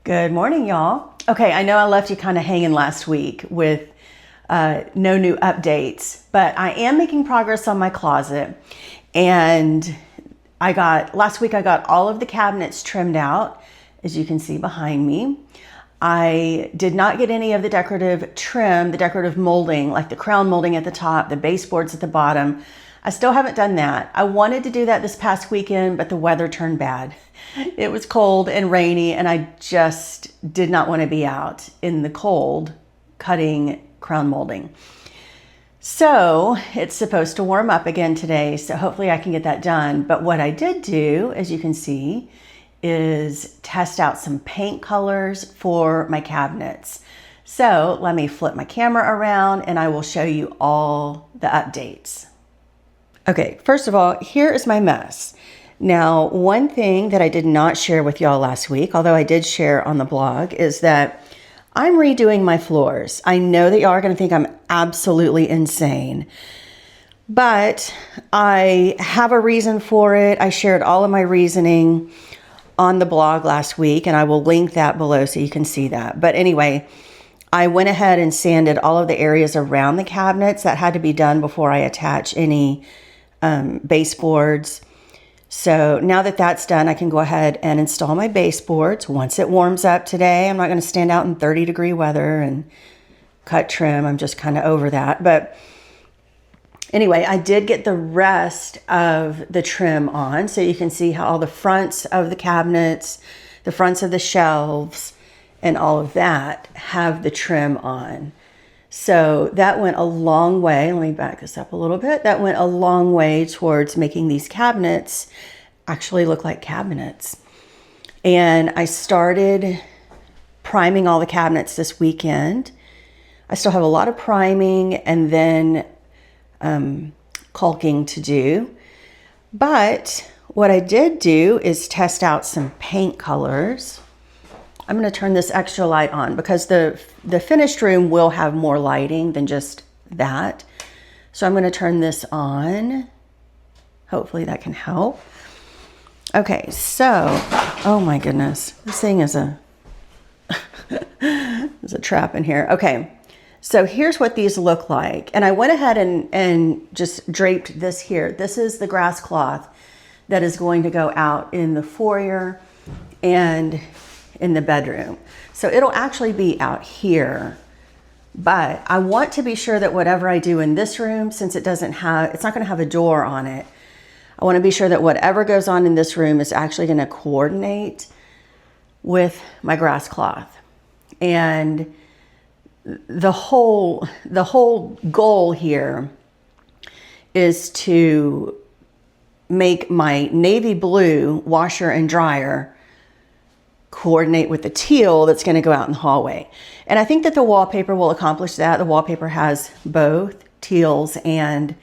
Good morning, y'all. Okay, I know I left you kind of hanging last week with no new updates, but I am making progress on my closet. And last week I got all of the cabinets trimmed out, as you can see behind me. I did not get any of the decorative trim, the decorative molding, like the crown molding at the top, the baseboards at the bottom. I still haven't done that. I wanted to do that this past weekend, but the weather turned bad. It was cold and rainy, and I just did not want to be out in the cold cutting crown molding. So it's supposed to warm up again today, so hopefully I can get that done. But what I did do, as you can see, is test out some paint colors for my cabinets. So let me flip my camera around and I will show you all the updates. Okay, first of all, here is my mess. Now, one thing that I did not share with y'all last week, although I did share on the blog, is that I'm redoing my floors. I know that y'all are going to think I'm absolutely insane, but I have a reason for it. I shared all of my reasoning on the blog last week, and I will link that below so you can see that. But anyway, I went ahead and sanded all of the areas around the cabinets. That had to be done before I attach any baseboards. So now that that's done, I can go ahead and install my baseboards once it warms up today. I'm not going to stand out in 30-degree weather and cut trim. I'm just kind of over that. But anyway, I did get the rest of the trim on, so you can see how all the fronts of the cabinets, the fronts of the shelves, and all of that have the trim on. So that went a long way. Let me back this up a little bit. That went a long way towards making these cabinets actually look like cabinets. And I started priming all the cabinets this weekend. I still have a lot of priming and then caulking to do. But what I did do is test out some paint colors. I'm going to turn this extra light on because the finished room will have more lighting than just that. So I'm going to turn this on. Hopefully that can help. Okay, so, oh my goodness, this thing is there's a trap in here. Okay, so here's what these look like. And I went ahead and just draped this here. This is the grass cloth that is going to go out in the foyer and in the bedroom. So it'll actually be out here, but I want to be sure that whatever I do in this room, since it's not going to have a door on it, I want to be sure that whatever goes on in this room is actually going to coordinate with my grass cloth. And the whole goal here is to make my navy blue washer and dryer coordinate with the teal that's going to go out in the hallway. And I think that the wallpaper will accomplish that. The wallpaper has both teals and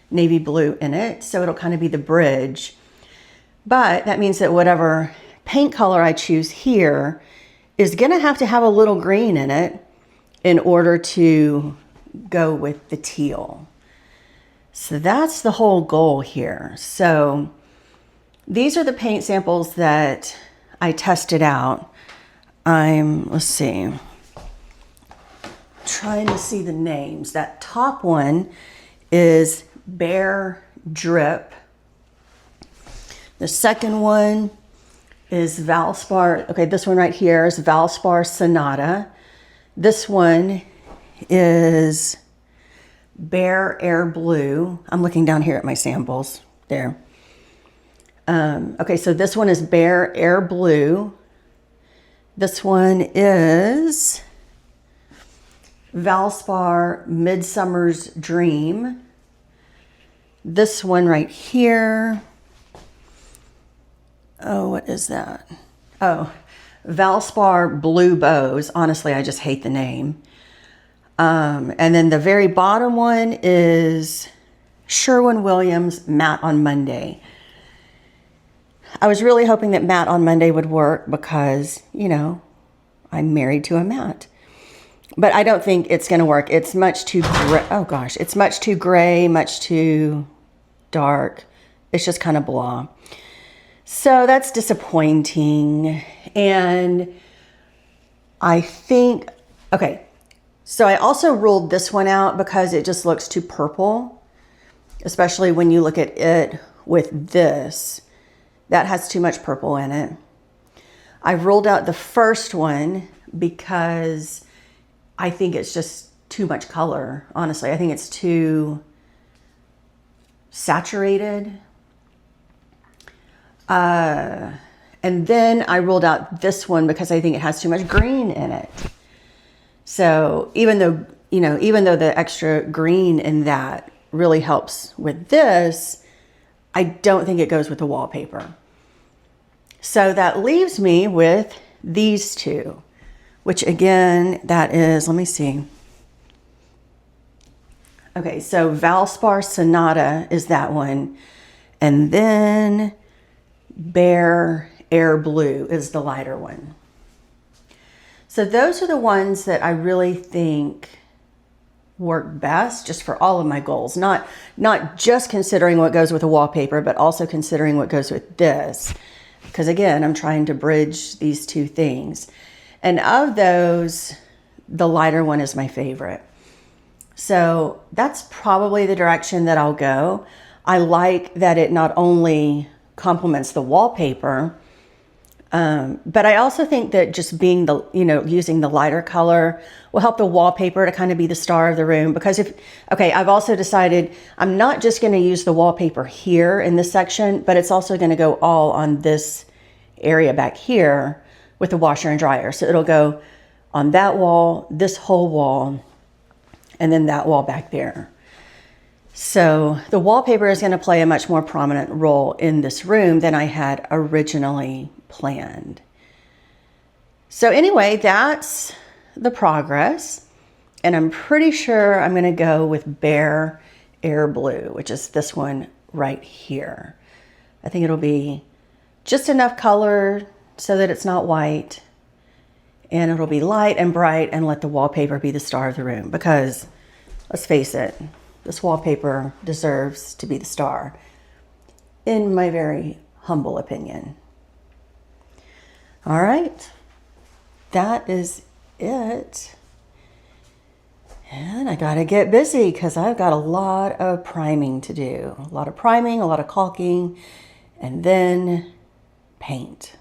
navy blue in it, so it'll kind of be the bridge. But that means that whatever paint color I choose here is going to have a little green in it in order to go with the teal. So that's the whole goal here. So these are the paint samples that I tested out. Let's see, trying to see the names. That top one is Bear Drip. The second one is Valspar. Okay, this one right here is Valspar Sonata. This one is Bear Air Blue. I'm looking down here at my samples there. Okay, so this one is Bear Air Blue. This one is Valspar Midsummer's Dream. This one right here. Oh, what is that? Oh, Valspar Blue Bows. Honestly, I just hate the name. And then the very bottom one is Sherwin-Williams Matte on Monday. I was really hoping that matte on Monday would work because, you know, I'm married to a matte. But I don't think it's going to work. It's much too gray. Oh gosh, it's much too gray, much too dark. It's just kind of blah. So that's disappointing. And I think, okay, so I also ruled this one out because it just looks too purple, especially when you look at it with this. That has too much purple in it. I ruled out the first one because I think it's just too much color, honestly. I think it's too saturated. And then I ruled out this one because I think it has too much green in it. So even though, even though the extra green in that really helps with this, I don't think it goes with the wallpaper. So that leaves me with these two, which again, that is, let me see. Okay, so Valspar Sonata is that one. And then Bare Air Blue is the lighter one. So those are the ones that I really think work best just for all of my goals. Not just considering what goes with the wallpaper, but also considering what goes with this. Because again, I'm trying to bridge these two things. And of those, the lighter one is my favorite. So that's probably the direction that I'll go. I like that it not only complements the wallpaper, but I also think that just being using the lighter color will help the wallpaper to kind of be the star of the room. Because I've also decided I'm not just going to use the wallpaper here in this section, but it's also going to go all on this area back here with the washer and dryer. So it'll go on that wall, this whole wall, and then that wall back there. So the wallpaper is going to play a much more prominent role in this room than I had originally planned. So anyway, that's the progress. And I'm pretty sure I'm going to go with Bare Air Blue, which is this one right here. I think it'll be just enough color so that it's not white. And it'll be light and bright and let the wallpaper be the star of the room. Because let's face it, this wallpaper deserves to be the star, in my very humble opinion. All right, that is it. And I gotta get busy because I've got a lot of priming to do. A lot of priming, a lot of caulking, and then paint.